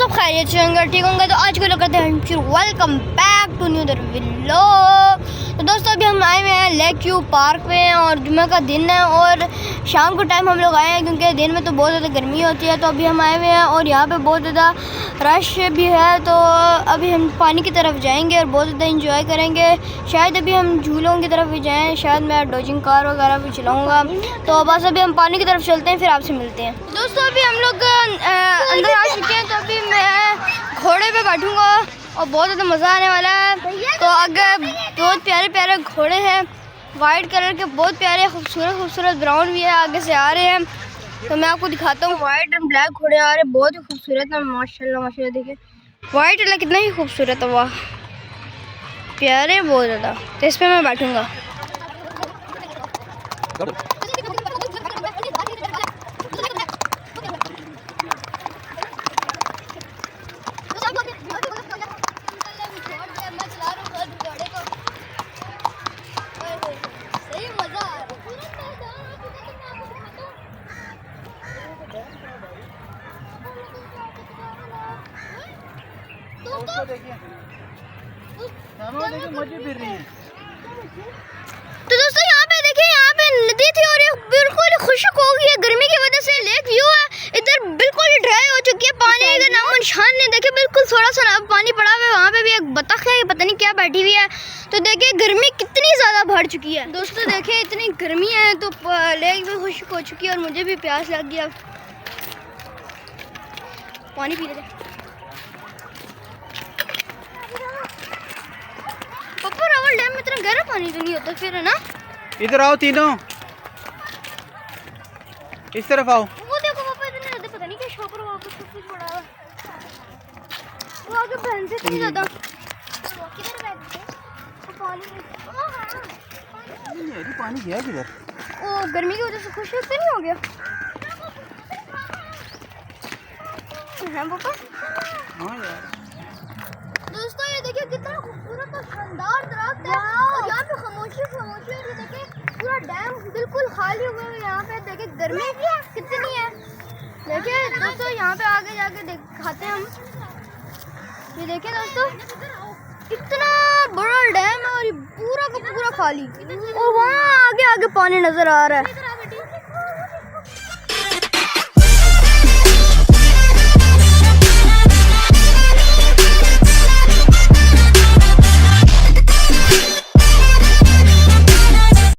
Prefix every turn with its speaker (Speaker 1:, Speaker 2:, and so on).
Speaker 1: सब खैरियत से होंगे, ठीक होंगे। तो आज को लोग करते हैं वेलकम बैक टू न्यू दर व्लॉग। तो दोस्तों अभी हम आए हुए हैं लेक व्यू पार्क में और जुम्मे का दिन है और शाम को टाइम हम लोग आए हैं क्योंकि दिन में तो बहुत ज़्यादा गर्मी होती है। तो अभी हम आए हुए हैं और यहाँ पे बहुत ज़्यादा रश भी है। तो अभी हम पानी की तरफ जाएंगे और बहुत ज़्यादा इंजॉय करेंगे। शायद अभी हम झूलों की तरफ भी जाएँ, शायद मैं डोजिंग कार वगैरह भी चलाऊँगा। तो बस अभी हम पानी की तरफ चलते हैं, फिर आपसे मिलते हैं। दोस्तों अभी हम लोग अंदर आ चुके हैं। तो अभी मैं घोड़े पे बैठूंगा और बहुत ज़्यादा मज़ा आने वाला है। तो आगे बहुत प्यारे प्यारे घोड़े हैं, वाइट कलर के, बहुत प्यारे खूबसूरत खूबसूरत, ब्राउन भी है, आगे से आ रहे हैं। तो मैं आपको दिखाता हूँ। वाइट एंड ब्लैक घोड़े आ रहे हैं, बहुत ही खूबसूरत है। माशाल्लाह माशाल्लाह, देखिए वाइट वाला कितना ही खूबसूरत है, वाह प्यारे बहुत ज़्यादा। तो इस पर मैं बैठूँगा। तो दोस्तों यहाँ पे देखिए, यहाँ पे नदी थी और ये बिल्कुल खुश्क हो गई है गर्मी की वजह से। लेक व्यू है इधर, बिल्कुल ड्राई हो चुकी है, पानी का नामो निशान नहीं। देखिए बिल्कुल थोड़ा सा पानी पड़ा हुआ है। वहाँ पे भी एक बतख है, पता नहीं क्या बैठी हुई है। तो देखिए गर्मी कितनी ज़्यादा बढ़ चुकी है। दोस्तों देखिए इतनी गर्मी है तो लेक भी खुश्क हो चुकी है और मुझे भी प्यास लग गया, पानी पी लेते। पापा रावल डैम में इतना गहरा पानी तो नहीं होता फिर, है ना?
Speaker 2: इधर आओ तीनों, इस तरफ आओ।
Speaker 1: वो देखो पापा इतने ज़्यादा, पता नहीं क्या शॉपर वहाँ पर सब कुछ पड़ा हुआ है। वो आगे बहन से इतनी ज़्यादा किधर बैठते हैं
Speaker 2: पानी गया किधर?
Speaker 1: ओ गर्मी की वजह से खुश तो नहीं हो गया है पापा?
Speaker 2: हाँ यार।
Speaker 1: दोस्तों ये देखिए कितना खूबसूरत और शानदार दरख्त है और यहाँ पे खामोशी खामोशी है। ये देखिए पूरा डैम बिल्कुल खाली हुआ है। यहाँ पे देखिए गर्मी कितनी है। देखिए दोस्तों यहाँ पे आगे जाके दिखाते हैं हम। ये देखिए दोस्तों कितना बड़ा डैम है और ये पूरा का पूरा खाली, और वहाँ आगे आगे पानी नजर आ रहा है।